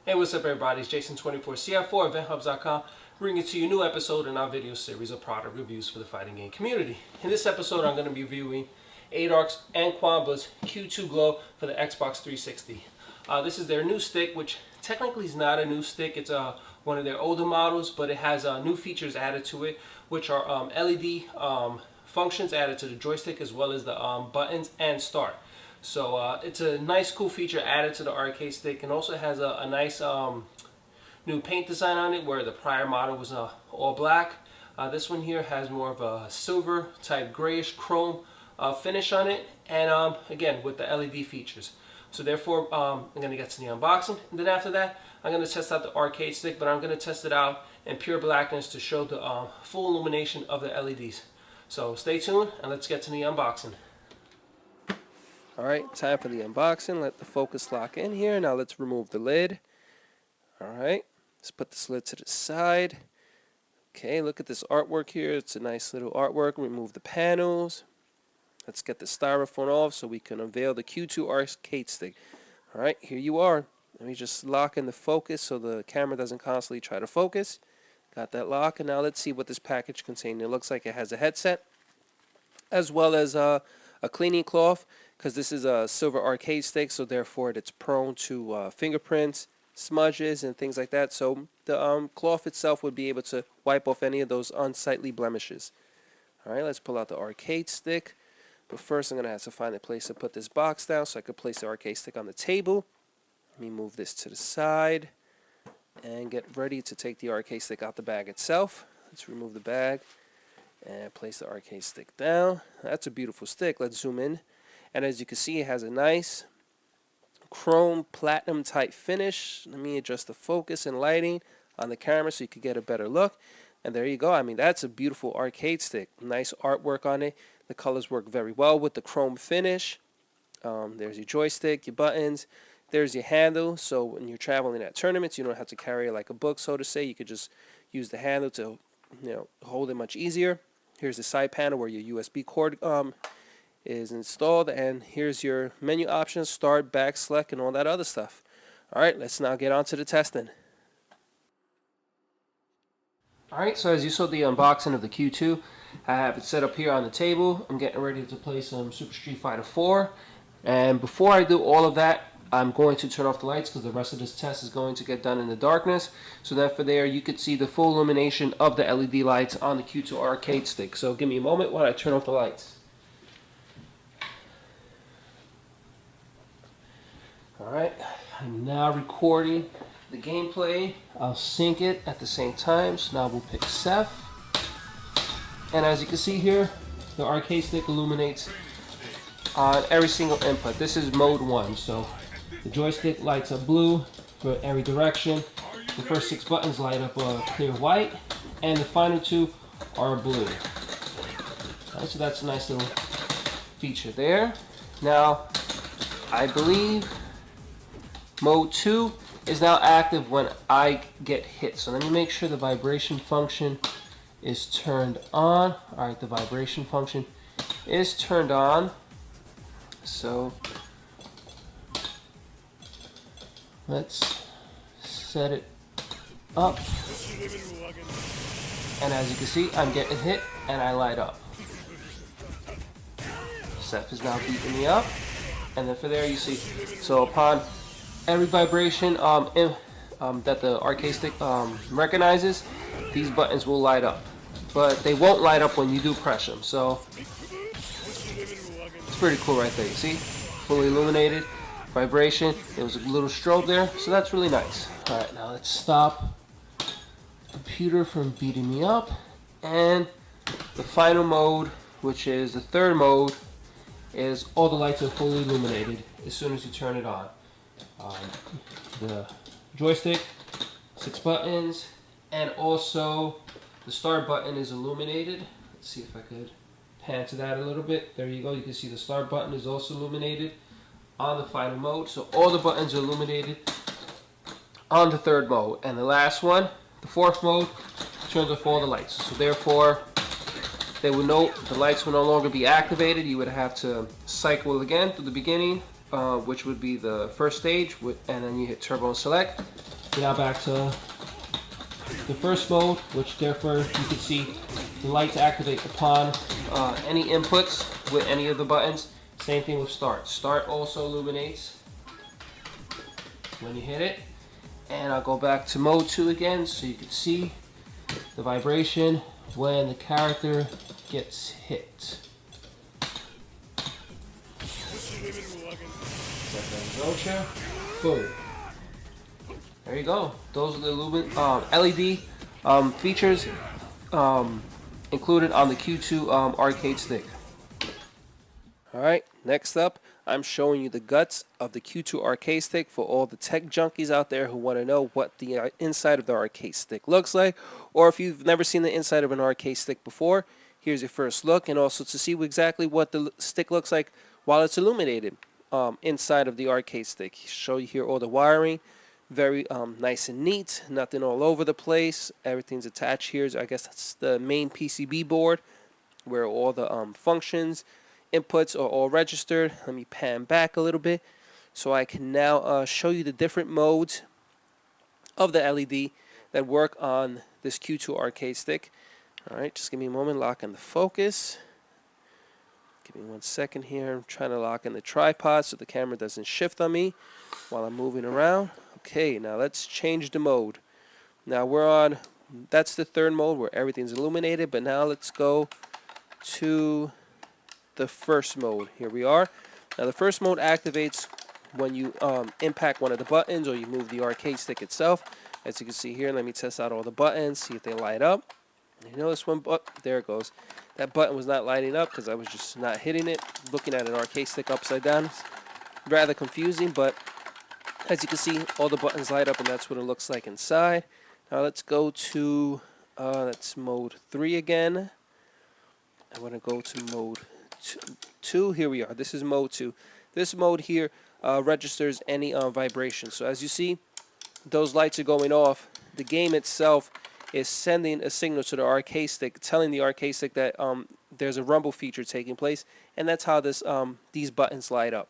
Hey, what's up everybody? It's Jason24CF4 EventHubs.com, bringing to you a new episode in our video series of product reviews for the fighting game community. In this episode, I'm going to be reviewing Eightarc's and Qanba's Q2 Glow for the Xbox 360. This is their new stick, which technically is not a new stick. It's one of their older models, but it has new features added to it, which are LED functions added to the joystick, as well as the buttons and start. So it's a nice cool feature added to the arcade stick, and also has a nice new paint design on it, where the prior model was all black. This one here has more of a silver type grayish chrome finish on it, and again with the LED features. So therefore I'm going to get to the unboxing, and then after that I'm going to test out the arcade stick, but I'm going to test it out in pure blackness to show the full illumination of the LEDs. So stay tuned and let's get to the unboxing. Alright, time for the unboxing. Let the focus lock in here. Now let's remove the lid. Alright, let's put this lid to the side. Okay, look at this artwork here. It's a nice little artwork. Remove the panels. Let's get the styrofoam off so we can unveil the Q2 arcade stick. Alright, here you are. Let me just lock in the focus so the camera doesn't constantly try to focus. Got that lock, and now let's see what this package contains. It looks like it has a headset, as well as a cleaning cloth, because this is a silver arcade stick, so therefore it's prone to fingerprints, smudges, and things like that. So the cloth itself would be able to wipe off any of those unsightly blemishes. Alright, let's pull out the arcade stick. But first I'm going to have to find a place to put this box down so I could place the arcade stick on the table. Let me move this to the side and get ready to take the arcade stick out the bag itself. Let's remove the bag and place the arcade stick down. That's a beautiful stick. Let's zoom in. And as you can see, it has a nice chrome platinum type finish. Let me adjust the focus and lighting on the camera so you can get a better look. And there you go. I mean, that's a beautiful arcade stick. Nice artwork on it. The colors work very well with the chrome finish. There's your joystick, your buttons. There's your handle. So when you're traveling at tournaments, you don't have to carry it like a book, so to say. You could just use the handle to, hold it much easier. Here's the side panel where your USB cord is installed, and here's your menu options, start, back, select, and all that other stuff. Alright, let's now get on to the testing. Alright, so as you saw the unboxing of the Q2, I have it set up here on the table. I'm getting ready to play some Super Street Fighter 4, and before I do all of that, I'm going to turn off the lights because the rest of this test is going to get done in the darkness, so that for there you could see the full illumination of the LED lights on the Q2 arcade stick. So give me a moment while I turn off the lights. Alright, I'm now recording the gameplay. I'll sync it at the same time, so now we'll pick Seth. And as you can see here, the arcade stick illuminates on every single input. This is mode 1, so the joystick lights up blue for every direction. The first 6 buttons light up clear white, and the final 2 are blue. Alright, so that's a nice little feature there. Now, I believe mode 2 is now active when I get hit. So let me make sure the vibration function is turned on. Alright, the vibration function is turned on. So let's set it up. And as you can see, I'm getting hit and I light up. Seth is now beating me up. And then for there you see, so upon every vibration that the arcade stick recognizes, these buttons will light up, but they won't light up when you do press them. So it's pretty cool right there. You see, fully illuminated, vibration. There was a little strobe there, so that's really nice. All right, now let's stop the computer from beating me up, and the final mode, which is the third mode, is all the lights are fully illuminated as soon as you turn it on. The joystick, 6 buttons, and also the start button is illuminated. Let's see if I could pan to that a little bit. There you go. You can see the start button is also illuminated on the final mode. So all the buttons are illuminated on the third mode. And the last one, the fourth mode, turns off all the lights. So therefore, they will know the lights will no longer be activated. You would have to cycle again through the beginning which would be the first stage, and then you hit turbo and select. Now back to the first mode, which therefore you can see the lights activate upon any inputs with any of the buttons. Same thing with start. Start also illuminates when you hit it. And I'll go back to mode 2 again so you can see the vibration when the character gets hit. Boom. There you go. Those are the LED features included on the Q2 arcade stick. Alright, next up, I'm showing you the guts of the Q2 arcade stick for all the tech junkies out there who want to know what the inside of the arcade stick looks like, or if you've never seen the inside of an arcade stick before, here's your first look, and also to see exactly what the stick looks like while it's illuminated inside of the arcade stick. Show you here all the wiring, very nice and neat, nothing all over the place, everything's attached here. I guess that's the main PCB board where all the functions, inputs are all registered. Let me pan back a little bit so I can now show you the different modes of the LED that work on this Q2 arcade stick. Alright, just give me a moment, lock in the focus. Give me 1 second here. I'm trying to lock in the tripod so the camera doesn't shift on me while I'm moving around. Okay, now let's change the mode. Now we're on, that's the third mode where everything's illuminated, but now let's go to the first mode. Here we are. Now the first mode activates when you impact one of the buttons or you move the arcade stick itself. As you can see here, let me test out all the buttons, see if they light up. You notice one there it goes. That button was not lighting up because I was just not hitting it. Looking at an arcade stick upside down, it's rather confusing, but as you can see, all the buttons light up and that's what it looks like inside. Now let's go to that's mode 3 again. I want to go to mode 2. Here we are. This is mode 2. This mode here registers any vibration. So as you see, those lights are going off. The game itself is sending a signal to the arcade stick, telling the arcade stick that there's a rumble feature taking place, and that's how this these buttons light up.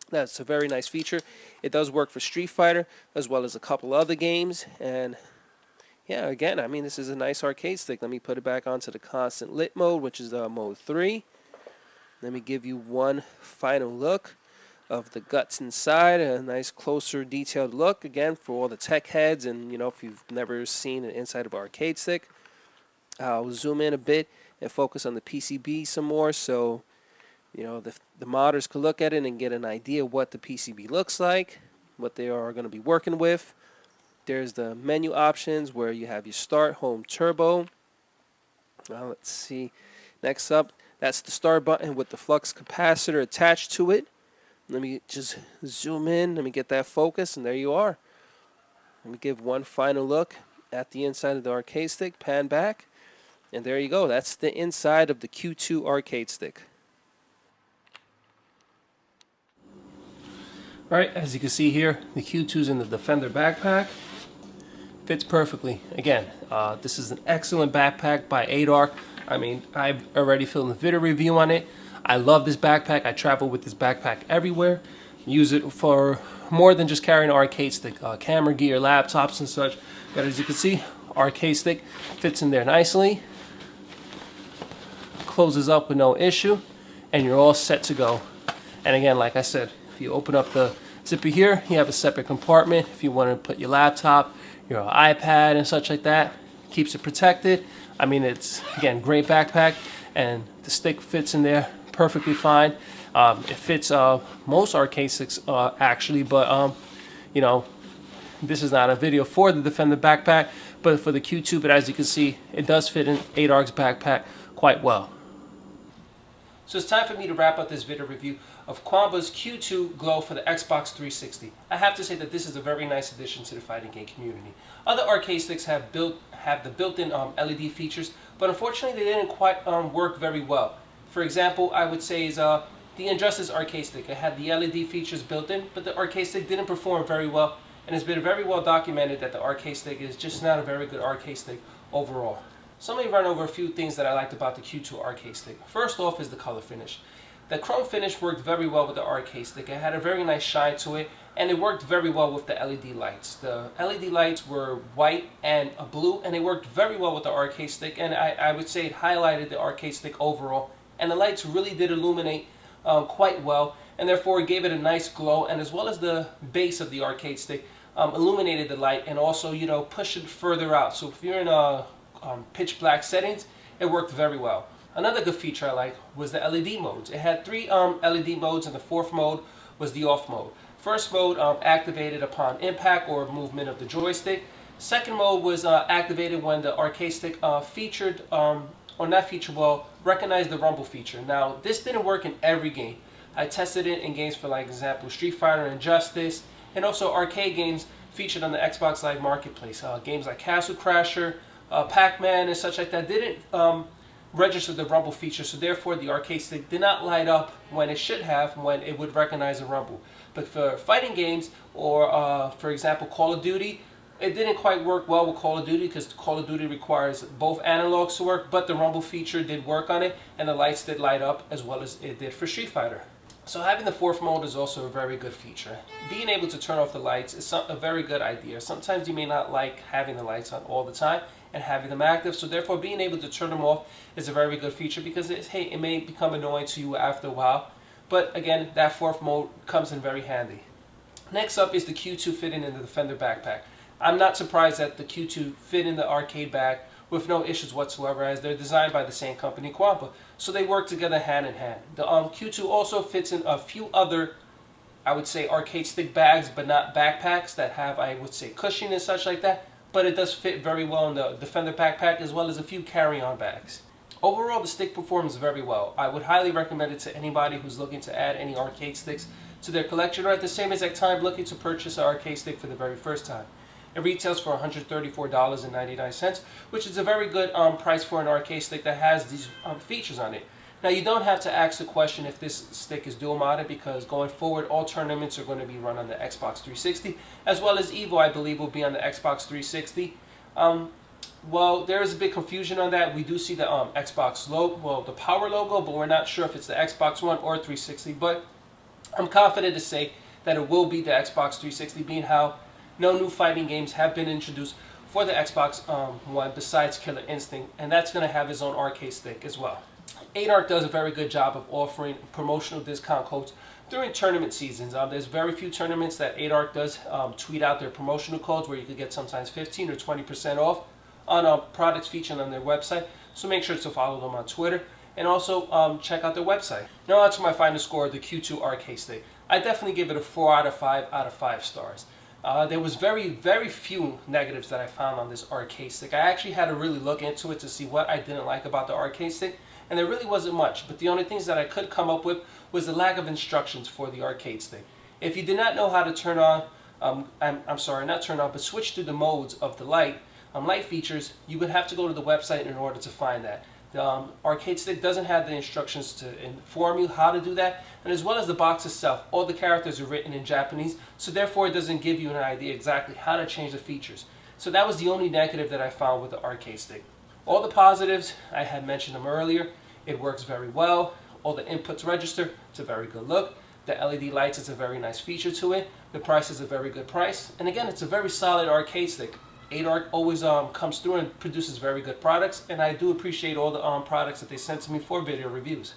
That's a very nice feature. It does work for Street Fighter as well as a couple other games, and yeah, again, I mean, this is a nice arcade stick. Let me put it back onto the constant lit mode, which is mode 3. Let me give you one final look of the guts inside, a nice closer detailed look again for all the tech heads, and you know, if you've never seen an inside of an arcade stick. I'll zoom in a bit and focus on the PCB some more so you know the modders can look at it and get an idea what the PCB looks like, what they are going to be working with. There's the menu options where you have your start, home, turbo. Now let's see, next up, that's the start button with the flux capacitor attached to it. Let me just zoom in, let me get that focus, and there you are. Let me give one final look at the inside of the arcade stick, pan back, and there you go. That's the inside of the Q2 arcade stick. Alright, as you can see here, the Q2's in the Defender backpack. Fits perfectly. Again, this is an excellent backpack by Eightarc. I mean, I've already filmed a video review on it. I love this backpack. I travel with this backpack everywhere. Use it for more than just carrying an arcade stick, camera gear, laptops and such. But as you can see, arcade stick fits in there nicely. Closes up with no issue, and you're all set to go. And again, like I said, if you open up the zipper here, you have a separate compartment if you want to put your laptop, your iPad and such like that. Keeps it protected. I mean, it's, again, great backpack, and the stick fits in there perfectly fine. It fits most arcade sticks actually, but you know, this is not a video for the Defender backpack, but for the Q2. But as you can see, it does fit in Eightarc's backpack quite well. So it's time for me to wrap up this video review of Qanba's Q2 Glow for the Xbox 360. I have to say that this is a very nice addition to the fighting game community. Other arcade sticks have the built-in LED features, but unfortunately they didn't quite work very well. For example, I would say is the Injustice arcade stick. It had the LED features built in, but the arcade stick didn't perform very well, and it's been very well documented that the arcade stick is just not a very good arcade stick overall. So let me run over a few things that I liked about the Q2 arcade stick. First off is the color finish. The chrome finish worked very well with the arcade stick. It had a very nice shine to it, and it worked very well with the LED lights. The LED lights were white and blue, and they worked very well with the arcade stick, and I would say it highlighted the arcade stick overall, and the lights really did illuminate quite well, and therefore it gave it a nice glow, and as well as the base of the arcade stick illuminated the light, and also, you know, pushed it further out. So if you're in pitch black settings, it worked very well. Another good feature I liked was the LED modes. It had 3 LED modes, and the 4th mode was the off mode. First mode activated upon impact or movement of the joystick. Second mode was activated when the arcade stick featured, or not featured, well, recognized the rumble feature. Now, this didn't work in every game. I tested it in games for, like, example, Street Fighter and Justice, and also arcade games featured on the Xbox Live Marketplace. Games like Castle Crasher, Pac-Man, and such like that didn't register the rumble feature, so therefore the arcade stick did not light up when it should have, when it would recognize a rumble. But for fighting games, or for example Call of Duty, it didn't quite work well with Call of Duty, because Call of Duty requires both analogs to work, but the rumble feature did work on it, and the lights did light up as well as it did for Street Fighter. So having the 4th mode is also a very good feature. Being able to turn off the lights is a very good idea. Sometimes you may not like having the lights on all the time and having them active, so therefore being able to turn them off is a very good feature, because it may become annoying to you after a while. But again, that 4th mode comes in very handy. Next up is the Q2 fitting in the Defender backpack. I'm not surprised that the Q2 fit in the arcade bag with no issues whatsoever, as they're designed by the same company, Qanba, so they work together hand in hand. The Q2 also fits in a few other, I would say, arcade stick bags, but not backpacks that have, I would say, cushioning and such like that, but it does fit very well in the Defender backpack, as well as a few carry-on bags. Overall, the stick performs very well. I would highly recommend it to anybody who's looking to add any arcade sticks to their collection, or at the same exact time looking to purchase an arcade stick for the very first time. It retails for $134.99, which is a very good price for an arcade stick that has these features on it. Now, you don't have to ask the question if this stick is dual modded, because going forward all tournaments are going to be run on the Xbox 360, as well as EVO, I believe, will be on the Xbox 360. Well, there is a bit confusion on that. We do see the Xbox logo, well, the Power logo, but we're not sure if it's the Xbox One or 360. But I'm confident to say that it will be the Xbox 360, being how no new fighting games have been introduced for the Xbox One besides Killer Instinct, and that's going to have its own arcade stick as well. Eightarc does a very good job of offering promotional discount codes during tournament seasons. There's very few tournaments that Eightarc does tweet out their promotional codes, where you could get sometimes 15 or 20% off on products featured on their website. So make sure to follow them on Twitter, and also check out their website. Now on to my final score of the Q2 arcade stick. I definitely give it a 4 out of 5 out of 5 stars. There was very few negatives that I found on this arcade stick. I actually had to really look into it to see what I didn't like about the arcade stick, and there really wasn't much. But the only things that I could come up with was the lack of instructions for the arcade stick. If you did not know how to turn on, I'm sorry, not turn on, but switch through the modes of the light features, you would have to go to the website in order to find that. The arcade stick doesn't have the instructions to inform you how to do that, and as well as the box itself, all the characters are written in Japanese, so therefore it doesn't give you an idea exactly how to change the features. So that was the only negative that I found with the arcade stick. All the positives, I had mentioned them earlier. It works very well. All the inputs register. It's a very good look. The LED lights is a very nice feature to it. The price is a very good price. And again, it's a very solid arcade stick. Eightarc always comes through and produces very good products, and I do appreciate all the products that they send to me for video reviews.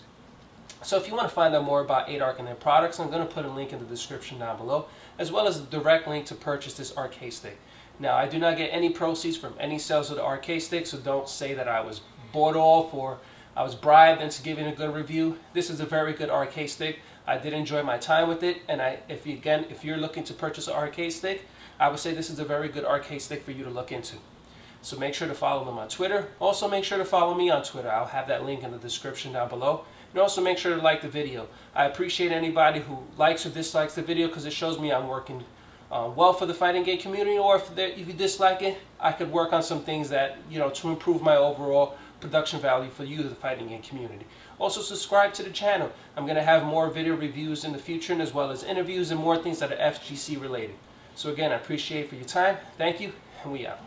So if you want to find out more about Eightarc and their products, I'm going to put a link in the description down below, as well as a direct link to purchase this arcade stick. Now, I do not get any proceeds from any sales of the arcade stick, so don't say that I was bought off or I was bribed into giving a good review. This is a very good arcade stick. I did enjoy my time with it, and if you're looking to purchase an arcade stick, I would say this is a very good arcade stick for you to look into. So make sure to follow them on Twitter. Also make sure to follow me on Twitter. I'll have that link in the description down below. And also make sure to like the video. I appreciate anybody who likes or dislikes the video, because it shows me I'm working well for the fighting game community, or if you dislike it, I could work on some things that, to improve my overall production value for you, the fighting game community. Also subscribe to the channel. I'm going to have more video reviews in the future, and as well as interviews and more things that are FGC related. So again, I appreciate for your time. Thank you, and we out.